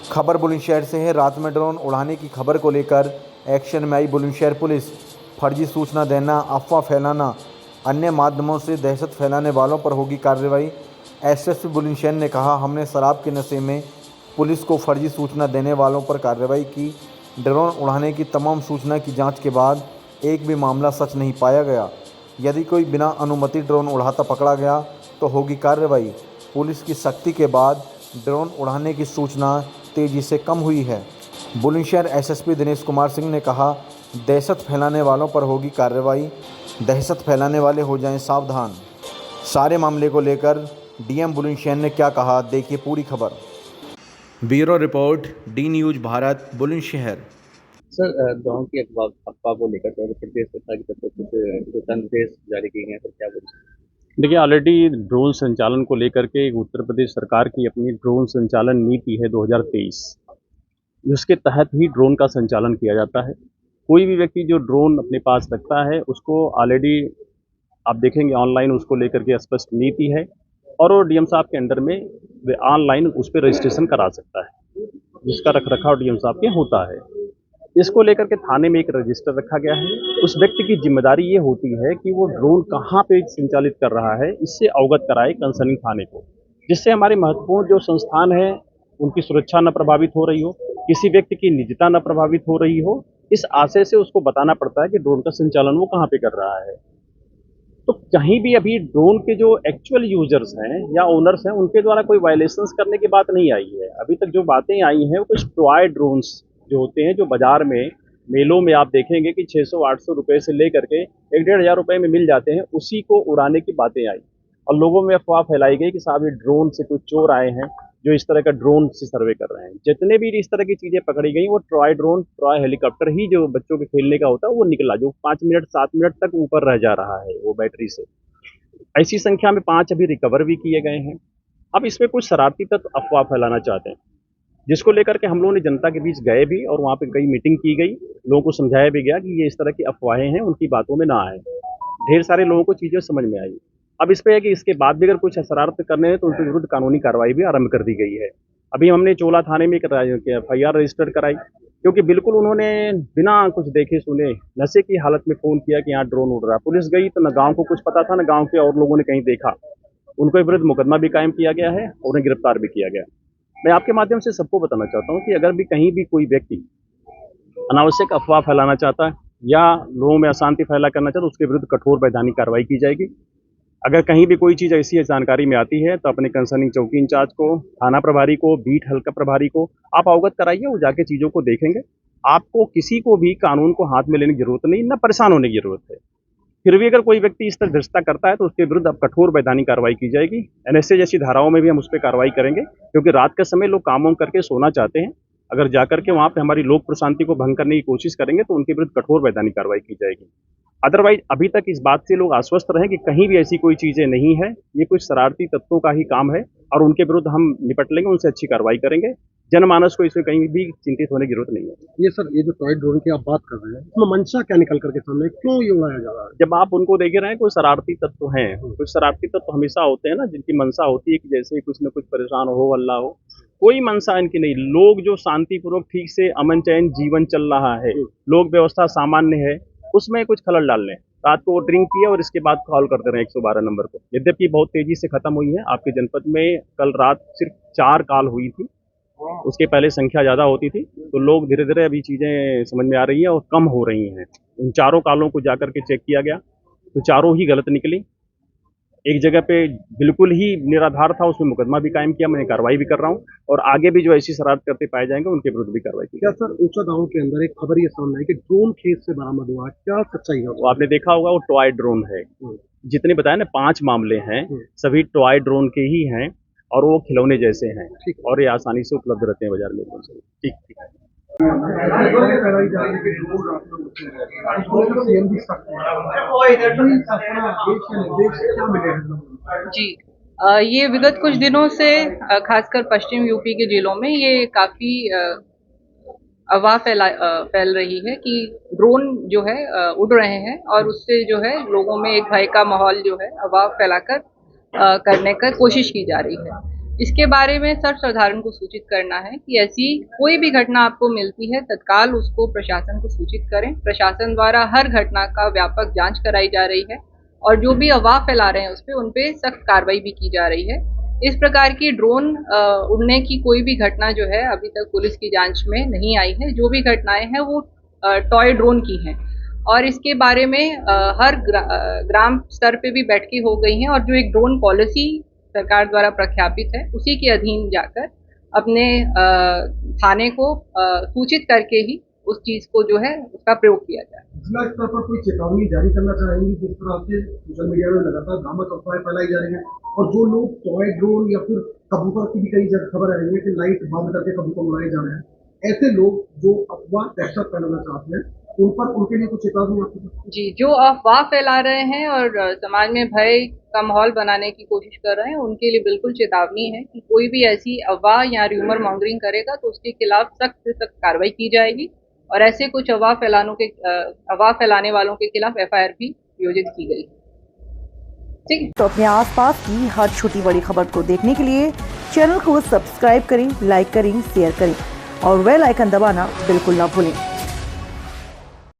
खबर बुलंदशहर से है। रात में ड्रोन उड़ाने की खबर को लेकर एक्शन में आई बुलंदशहर पुलिस। फर्जी सूचना देना, अफवाह फैलाना, अन्य माध्यमों से दहशत फैलाने वालों पर होगी कार्रवाई। एसएसपी बुलंदशहर ने कहा, हमने शराब के नशे में पुलिस को फर्जी सूचना देने वालों पर कार्रवाई की। ड्रोन उड़ाने की तमाम सूचना की जांच के बाद एक भी मामला सच नहीं पाया गया। यदि कोई बिना अनुमति ड्रोन उड़ाता पकड़ा गया तो होगी कार्रवाई। पुलिस की सख्ती के बाद ड्रोन उड़ाने की सूचना तेजी से कम हुई है। बुलंदशहर एसएसपी दिनेश कुमार सिंह ने कहा, दहशत फैलाने वालों पर होगी कार्रवाई। दहशत फैलाने वाले हो जाएं सावधान। सारे मामले को लेकर डीएम बुलंदशहर ने क्या कहा, देखिए पूरी खबर। Bureau report, D news Bharat, Bulandshahr. Sir, गाँव की अफवाह अफवाह को लेकर तो उत्तर प्रदेश सरकार की तरफ से कुछ दिशा निर्देश जारी किए हैं, तो क्या बोलेंगे? देखिए, ऑलरेडी ड्रोन संचालन को लेकर के उत्तर प्रदेश सरकार की अपनी ड्रोन संचालन नीति है 2023, जिसके तहत ही ड्रोन का संचालन किया जाता है। कोई भी व्यक्ति जो ड्रोन अपने पास रखता है उसको ऑलरेडी आप देखेंगे ऑनलाइन उसको लेकर के स्पष्ट नीति है और वो डीएम साहब के अंडर में ऑनलाइन उस पर रजिस्ट्रेशन करा सकता है, जिसका रखरखाव डीएम साहब के होता है। इसको लेकर के थाने में एक रजिस्टर रखा गया है। उस व्यक्ति की जिम्मेदारी ये होती है कि वो ड्रोन कहाँ पे संचालित कर रहा है, इससे अवगत कराए कंसर्निंग थाने को, जिससे हमारे महत्वपूर्ण जो संस्थान है उनकी सुरक्षा न प्रभावित हो रही हो, किसी व्यक्ति की निजता न प्रभावित हो रही हो। इस आशय से उसको बताना पड़ता है कि ड्रोन का संचालन वो कहाँ पे कर रहा है। तो कहीं भी अभी ड्रोन के जो एक्चुअल यूजर्स हैं या ओनर्स हैं उनके द्वारा कोई वायलेशंस करने की बात नहीं आई है। अभी तक जो बातें आई हैं वो कुछ टॉय ड्रोन्स जो होते हैं, जो बाजार में मेलों में आप देखेंगे कि 600-800 रुपये से लेकर के 1-1.5 रुपये में मिल जाते हैं, उसी को उड़ाने की बातें आई और लोगों में अफवाह फैलाई गई कि साहब ये ड्रोन से कुछ चोर आए हैं जो इस तरह का ड्रोन से सर्वे कर रहे हैं। जितने भी इस तरह की चीज़ें पकड़ी गई वो ट्रॉय ड्रोन, ट्रॉय हेलीकॉप्टर ही जो बच्चों के खेलने का होता है वो निकला, जो 5 मिनट 7 मिनट तक ऊपर रह जा रहा है वो बैटरी से। ऐसी संख्या में 5 अभी रिकवर भी किए गए हैं। अब इसमें कुछ शरारती तत्व अफवाह फैलाना चाहते हैं, जिसको लेकर के हम लोगों ने जनता के बीच गए भी और वहाँ पे कई मीटिंग की गई, लोगों को समझाया भी गया कि ये इस तरह की अफवाहें हैं, उनकी बातों में ना आए। ढेर सारे लोगों को चीज़ें समझ में आई। अब इस पे है कि इसके बाद भी अगर कुछ शरारत करने हैं तो उनके विरुद्ध कानूनी कार्रवाई भी आरंभ कर दी गई है। अभी हमने चोला थाने में एक एफआईआर रजिस्टर कराई, क्योंकि बिल्कुल उन्होंने बिना कुछ देखे सुने नशे की हालत में फ़ोन किया कि यहाँ ड्रोन उड़ रहा है। पुलिस गई तो न गाँव को कुछ पता था, न गाँव के और लोगों ने कहीं देखा। उनके विरुद्ध मुकदमा भी कायम किया गया है और उन्हें गिरफ्तार भी किया गया। मैं आपके माध्यम से सबको बताना चाहता हूँ कि अगर भी कहीं भी कोई व्यक्ति अनावश्यक अफवाह फैलाना चाहता है या लोगों में अशांति फैला करना चाहता है तो उसके विरुद्ध कठोर वैधानिक कार्रवाई की जाएगी। अगर कहीं भी कोई चीज़ ऐसी जानकारी में आती है तो अपने कंसर्निंग चौकी इंचार्ज को, थाना प्रभारी को, बीट हल्का प्रभारी को आप अवगत कराइए, वो जाके चीज़ों को देखेंगे। आपको किसी को भी कानून को हाथ में लेने की जरूरत नहीं, न परेशान होने की जरूरत है। फिर भी अगर कोई व्यक्ति इस तरह धृष्टता करता है तो उसके विरुद्ध अब कठोर वैधानिक कार्रवाई की जाएगी। एनएसए जैसी धाराओं में भी हम उस पर कार्रवाई करेंगे, क्योंकि रात के समय लोग काम वाम करके सोना चाहते हैं। अगर जाकर के वहाँ पे हमारी लोक प्रशांति को भंग करने की कोशिश करेंगे तो उनके विरुद्ध कठोर वैधानिक कार्रवाई की जाएगी। अदरवाइज अभी तक इस बात से लोग आश्वस्त रहें कि कहीं भी ऐसी कोई चीज़ें नहीं है, ये कुछ शरारती तत्वों का ही काम है और उनके विरुद्ध हम निपट लेंगे, उनसे अच्छी कार्रवाई करेंगे। जनमानस को इसमें कहीं भी चिंतित होने की जरूरत नहीं है। ये सर, ये जो टॉय ड्रोन की आप बात कर रहे हैं, इसमें मंशा क्या निकल करके सामने, क्यों ये उड़ाया जा रहा है? जब आप उनको देख रहे हैं कोई शरारती तत्व हैं, कुछ शरारती तत्व हमेशा होते हैं ना, जिनकी मंशा होती है कि जैसे कुछ न कुछ परेशान हो, हल्ला हो। कोई मंशा इनकी नहीं। लोग जो शांतिपूर्वक ठीक से अमन चैन जीवन चल रहा है, लोक व्यवस्था सामान्य है, उसमें कुछ खलल डाल लें। रात को वो ड्रिंक किए और इसके बाद कॉल करते रहे 112 नंबर को, यद्यपि बहुत तेजी से खत्म हुई है। आपके जनपद में कल रात सिर्फ 4 कॉल हुई थी, उसके पहले संख्या ज़्यादा होती थी। तो लोग धीरे धीरे अभी चीज़ें समझ में आ रही है और कम हो रही हैं। उन चारों कॉलों को जाकर के चेक किया गया तो चारों ही गलत निकली। एक जगह पे बिल्कुल ही निराधार था, उसमें मुकदमा भी कायम किया, मैं कार्रवाई भी कर रहा हूँ और आगे भी जो ऐसी शरारत करते पाए जाएंगे उनके विरुद्ध भी कार्रवाई की। क्या सर, ऊंचा गांव के अंदर एक खबर ये सामने आई कि ड्रोन खेत से बरामद हुआ, क्या सच्चाई है? वो आपने देखा होगा, वो टॉय ड्रोन है। जितने बताया ना 5 मामले हैं, सभी टॉय ड्रोन के ही हैं और वो खिलौने जैसे हैं और ये आसानी से उपलब्ध रहते हैं बाजार में। ठीक ठीक। जी, ये विगत कुछ दिनों से खासकर पश्चिम यूपी के जिलों में ये काफी अफवाह फैल रही है कि ड्रोन जो है उड़ रहे हैं और उससे जो है लोगों में एक भय का माहौल जो है अफवाह फैलाकर करने का कोशिश की जा रही है। इसके बारे में सर्वसाधारण को सूचित करना है कि ऐसी कोई भी घटना आपको मिलती है तत्काल उसको प्रशासन को सूचित करें। प्रशासन द्वारा हर घटना का व्यापक जांच कराई जा रही है और जो भी अफवाह फैला रहे हैं उस पर उन पे सख्त कार्रवाई भी की जा रही है। इस प्रकार की ड्रोन उड़ने की कोई भी घटना जो है अभी तक पुलिस की जांच में नहीं आई है। जो भी घटनाएं हैं वो टॉय ड्रोन की हैं और इसके बारे में हर ग्राम स्तर पे भी बैठकें हो गई हैं और जो एक ड्रोन पॉलिसी सरकार द्वारा प्रख्यापित है उसी के अधीन जाकर अपने थाने को सूचित करके ही उस चीज को जो है उसका प्रयोग किया जाए। जिला स्तर पर कोई चेतावनी जारी करना चाहेंगे जिस तरह से सोशल मीडिया में लगातार भ्रामक अफवाहें फैलाई जा रही हैं और जो लोग टॉय ड्रोन या फिर कबूतर की भी कई जगह खबर आ रही है कि लाइट बंद करके कबूतर उड़ाए जा रहे हैं, ऐसे लोग जो अफवाह दहशत फैलाना चाहते हैं उन पर उनके लिए कुछ चेतावनी आपको? जी, जो अफवाह फैला रहे हैं और समाज में भय का माहौल बनाने की कोशिश कर रहे हैं उनके लिए बिल्कुल चेतावनी है कि कोई भी ऐसी अफवाह या र्यूमर मॉन्गरिंग करेगा तो उसके खिलाफ सख्त से सख्त कार्रवाई की जाएगी और ऐसे कुछ अफवाह फैलाने वालों के खिलाफ FIR भी योजित की गई। ठीक है। तो अपने आसपास की हर छोटी बड़ी खबर को देखने के लिए चैनल को सब्सक्राइब करें, लाइक करें, शेयर करें और बेल आइकन दबाना बिल्कुल ना भूलें।